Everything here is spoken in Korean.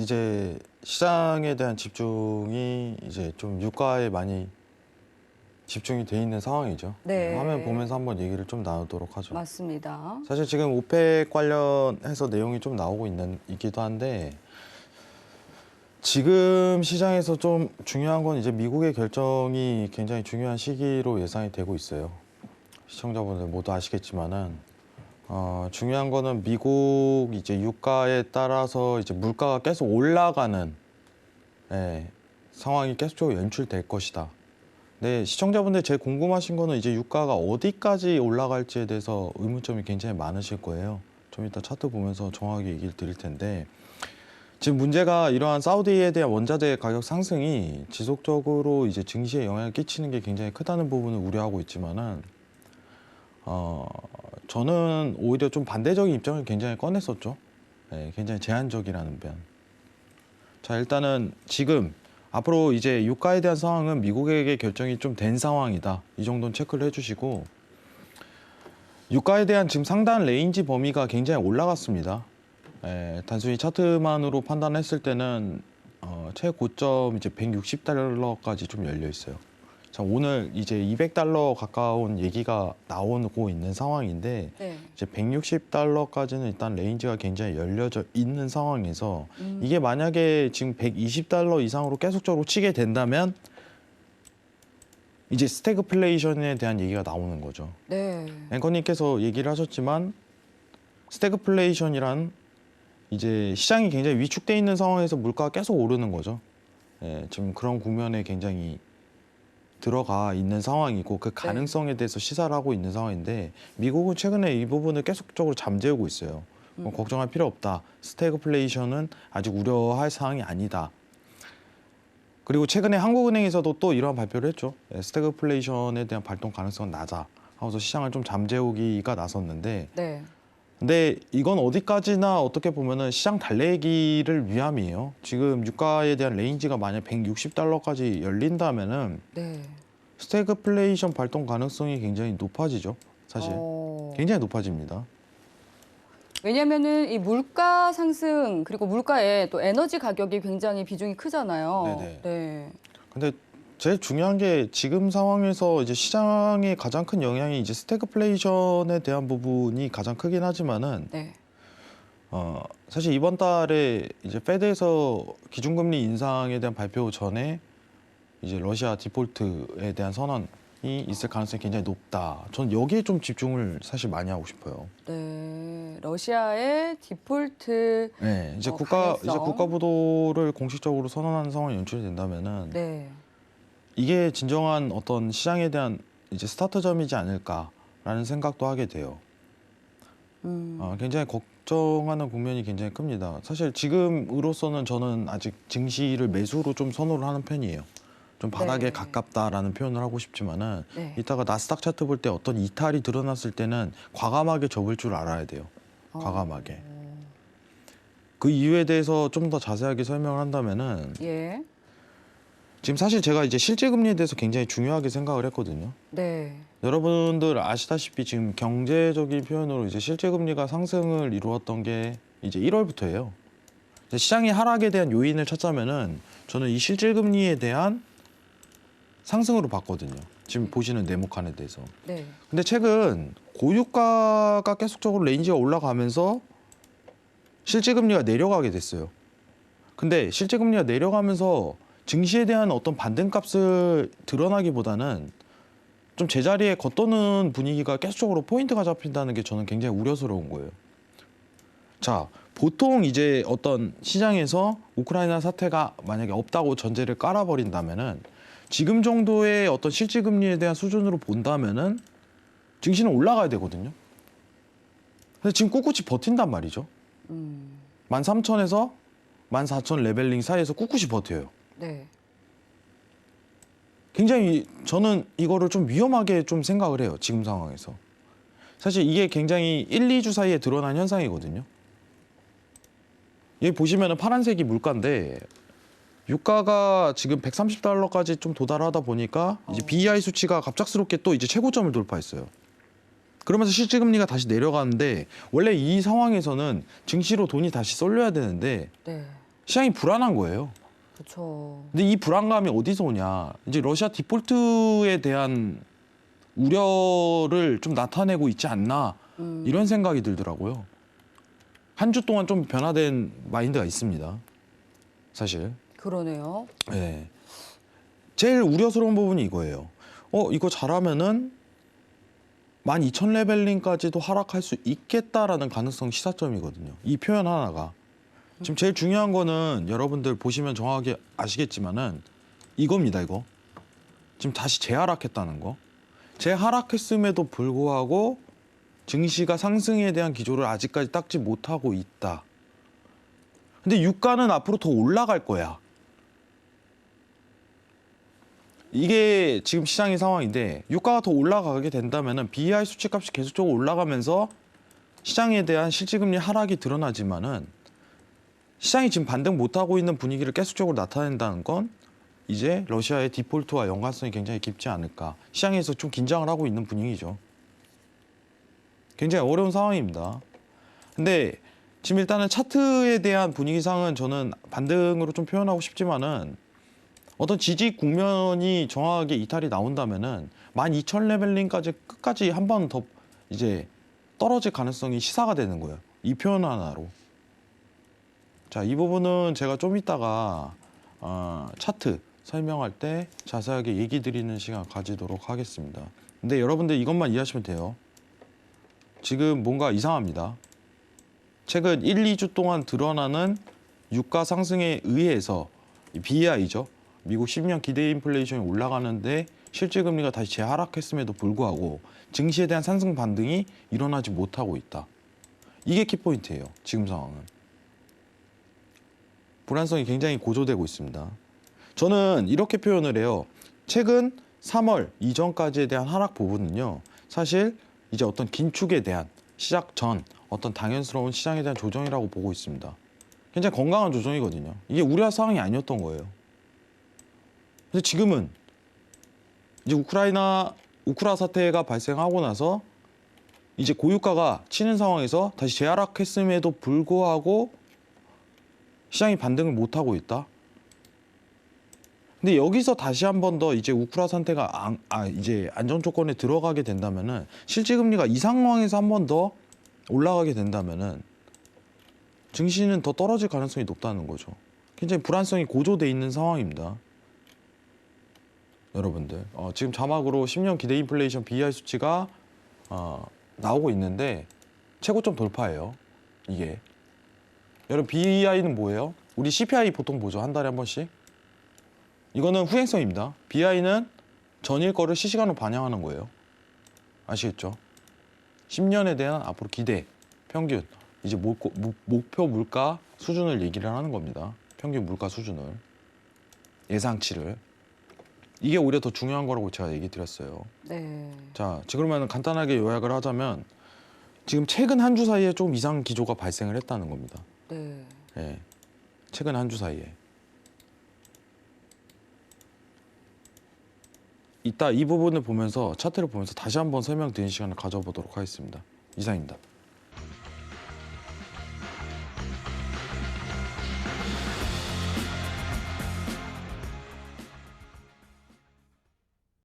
이제 시장에 대한 집중이 이제 좀 유가에 많이 집중이 돼 있는 상황이죠. 네. 화면 보면서 한번 얘기를 좀 나누도록 하죠. 맞습니다. 사실 지금 오펙 관련해서 내용이 좀 나오고 있기도 한데 지금 시장에서 좀 중요한 건 이제 미국의 결정이 굉장히 중요한 시기로 예상이 되고 있어요. 시청자분들 모두 아시겠지만은 중요한 거는 미국 이제 유가에 따라서 이제 물가가 계속 올라가는 상황이 계속적으로 연출될 것이다. 네, 시청자분들 제일 궁금하신 거는 이제 유가가 어디까지 올라갈지에 대해서 의문점이 굉장히 많으실 거예요. 좀 이따 차트 보면서 정확하게 얘기를 드릴 텐데 지금 문제가 이러한 사우디에 대한 원자재 가격 상승이 지속적으로 이제 증시에 영향을 끼치는 게 굉장히 크다는 부분을 우려하고 있지만은 저는 오히려 좀 반대적인 입장을 굉장히 꺼냈었죠. 네, 굉장히 제한적이라는 면. 자, 일단은 지금 앞으로 이제 유가에 대한 상황은 미국에게 결정이 좀 된 상황이다. 이 정도는 체크를 해주시고 유가에 대한 지금 상단 레인지 범위가 굉장히 올라갔습니다. 단순히 차트만으로 판단했을 때는 최고점 이제 160달러까지 좀 열려 있어요. 자, 오늘 이제 200달러 가까운 얘기가 나오고 있는 상황인데 네. 이제 160달러까지는 일단 레인지가 굉장히 열려져 있는 상황에서 이게 만약에 지금 120달러 이상으로 계속적으로 치게 된다면 이제 스태그플레이션에 대한 얘기가 나오는 거죠. 네. 앵커님께서 얘기를 하셨지만 스태그플레이션이란 이제 시장이 굉장히 위축돼 있는 상황에서 물가가 계속 오르는 거죠. 지금 그런 국면에 굉장히 들어가 있는 상황이고 그 가능성에 대해서 시사를 하고 있는 상황인데 미국은 최근에 이 부분을 계속적으로 잠재우고 있어요. 걱정할 필요 없다. 스태그플레이션은 아직 우려할 사항이 아니다. 그리고 최근에 한국은행에서도 또 이러한 발표를 했죠. 스태그플레이션에 대한 발동 가능성은 낮아. 하면서 시장을 좀 잠재우기가 나섰는데 네. 근데 이건 어디까지나 어떻게 보면은 시장 달래기를 위함이에요. 지금 유가에 대한 레인지가 만약 160달러까지 열린다면은 네. 스태그플레이션 발동 가능성이 굉장히 높아지죠. 사실 굉장히 높아집니다. 왜냐면은 이 물가 상승 그리고 물가에 또 에너지 가격이 굉장히 비중이 크잖아요. 네네. 네. 근데 제일 중요한 게 지금 상황에서 이제 시장의 가장 큰 영향이 이제 스태그플레이션에 대한 부분이 가장 크긴 하지만은 네. 사실 이번 달에 이제 페드에서 기준금리 인상에 대한 발표 전에 이제 러시아 디폴트에 대한 선언이 있을 가능성이 굉장히 높다. 전 여기에 좀 집중을 사실 많이 하고 싶어요. 네. 러시아의 디폴트 네, 이제 가능성. 국가 부도를 공식적으로 선언하는 상황이 연출이 된다면은 네. 이게 진정한 어떤 시장에 대한 이제 스타트점이지 않을까라는 생각도 하게 돼요. 굉장히 걱정하는 국면이 굉장히 큽니다. 사실 지금으로서는 저는 아직 증시를 매수로 좀 선호를 하는 편이에요. 좀 바닥에 네. 가깝다라는 표현을 하고 싶지만은 네. 이따가 나스닥 차트 볼 때 어떤 이탈이 드러났을 때는 과감하게 접을 줄 알아야 돼요. 과감하게. 그 이유에 대해서 좀 더 자세하게 설명을 한다면은 예. 지금 사실 제가 이제 실제 금리에 대해서 굉장히 중요하게 생각을 했거든요. 네. 여러분들 아시다시피 지금 경제적인 표현으로 이제 실제 금리가 상승을 이루었던 게 이제 1월부터예요. 시장의 하락에 대한 요인을 찾자면은 저는 이 실제 금리에 대한 상승으로 봤거든요. 지금 보시는 네모칸에 대해서. 네. 근데 최근 고유가가 계속적으로 레인지가 올라가면서 실제 금리가 내려가게 됐어요. 근데 실제 금리가 내려가면서 증시에 대한 어떤 반등값을 드러나기보다는 좀 제자리에 겉도는 분위기가 계속적으로 포인트가 잡힌다는 게 저는 굉장히 우려스러운 거예요. 자, 보통 이제 어떤 시장에서 우크라이나 사태가 만약에 없다고 전제를 깔아버린다면은 지금 정도의 어떤 실질 금리에 대한 수준으로 본다면은 증시는 올라가야 되거든요. 근데 지금 꿋꿋이 버틴단 말이죠. 13,000에서 14,000 레벨링 사이에서 꿋꿋이 버텨요. 네. 굉장히 저는 이거를 좀 위험하게 좀 생각을 해요. 지금 상황에서. 사실 이게 굉장히 1, 2주 사이에 드러난 현상이거든요. 여기 보시면은 파란색이 물가인데 유가가 지금 130달러까지 좀 도달하다 보니까 이제 BEI 수치가 갑작스럽게 또 이제 최고점을 돌파했어요. 그러면서 실질 금리가 다시 내려가는데 원래 이 상황에서는 증시로 돈이 다시 쏠려야 되는데 네. 시장이 불안한 거예요. 그렇죠. 근데 이 불안감이 어디서 오냐? 이제 러시아 디폴트에 대한 우려를 좀 나타내고 있지 않나 이런 생각이 들더라고요. 한 주 동안 좀 변화된 마인드가 있습니다. 사실. 그러네요. 네. 제일 우려스러운 부분이 이거예요. 이거 잘하면은 12,000레벨링까지도 하락할 수 있겠다라는 가능성 시사점이거든요. 이 표현 하나가. 지금 제일 중요한 거는 여러분들 보시면 정확하게 아시겠지만은 이겁니다, 이거. 지금 다시 재하락했다는 거. 재하락했음에도 불구하고 증시가 상승에 대한 기조를 아직까지 닦지 못하고 있다. 근데 유가는 앞으로 더 올라갈 거야. 이게 지금 시장의 상황인데 유가가 더 올라가게 된다면은 BEI 수치값이 계속적으로 올라가면서 시장에 대한 실질금리 하락이 드러나지만은 시장이 지금 반등 못하고 있는 분위기를 계속적으로 나타낸다는 건 이제 러시아의 디폴트와 연관성이 굉장히 깊지 않을까. 시장에서 좀 긴장을 하고 있는 분위기죠. 굉장히 어려운 상황입니다. 근데 지금 일단은 차트에 대한 분위기상은 저는 반등으로 좀 표현하고 싶지만은 어떤 지지 국면이 정확하게 이탈이 나온다면은 12,000레벨링까지 끝까지 한 번 더 이제 떨어질 가능성이 시사가 되는 거예요. 이 표현 하나로. 자, 이 부분은 제가 좀 이따가 차트 설명할 때 자세하게 얘기 드리는 시간 가지도록 하겠습니다. 근데 여러분들 이것만 이해하시면 돼요. 지금 뭔가 이상합니다. 최근 1, 2주 동안 드러나는 유가 상승에 의해서 BEI죠. 미국 10년 기대 인플레이션이 올라가는데 실질금리가 다시 재하락했음에도 불구하고 증시에 대한 상승 반등이 일어나지 못하고 있다. 이게 키포인트예요. 지금 상황은. 불안성이 굉장히 고조되고 있습니다. 저는 이렇게 표현을 해요. 최근 3월 이전까지에 대한 하락 부분은요. 사실 이제 어떤 긴축에 대한 시작 전 어떤 당연스러운 시장에 대한 조정이라고 보고 있습니다. 굉장히 건강한 조정이거든요. 이게 우려할 상황이 아니었던 거예요. 근데 지금은 이제 우크라 사태가 발생하고 나서 이제 고유가가 치는 상황에서 다시 재하락했음에도 불구하고 시장이 반등을 못 하고 있다. 근데 여기서 다시 한 번 더 이제 우크라 상태가 이제 안정 조건에 들어가게 된다면은 실질금리가 이 상황에서 한 번 더 올라가게 된다면은 증시는 더 떨어질 가능성이 높다는 거죠. 굉장히 불안성이 고조돼 있는 상황입니다. 여러분들 지금 자막으로 10년 기대 인플레이션 BEI 수치가 나오고 있는데 최고점 돌파예요. 이게 여러분 BEI는 뭐예요? 우리 CPI 보통 보죠. 한 달에 한 번씩. 이거는 후행성입니다. BEI는 전일 거를 실시간으로 반영하는 거예요. 아시겠죠? 10년에 대한 앞으로 기대, 평균, 이제 목표 물가 수준을 얘기를 하는 겁니다. 평균 물가 수준을, 예상치를. 이게 오히려 더 중요한 거라고 제가 얘기 드렸어요. 네. 자, 그러면 간단하게 요약을 하자면 지금 최근 한 주 사이에 좀 이상 기조가 발생을 했다는 겁니다. 네. 예, 최근 한 주 사이에. 이따 이 부분을 보면서 차트를 보면서 다시 한번 설명드리는 시간을 가져보도록 하겠습니다. 이상입니다.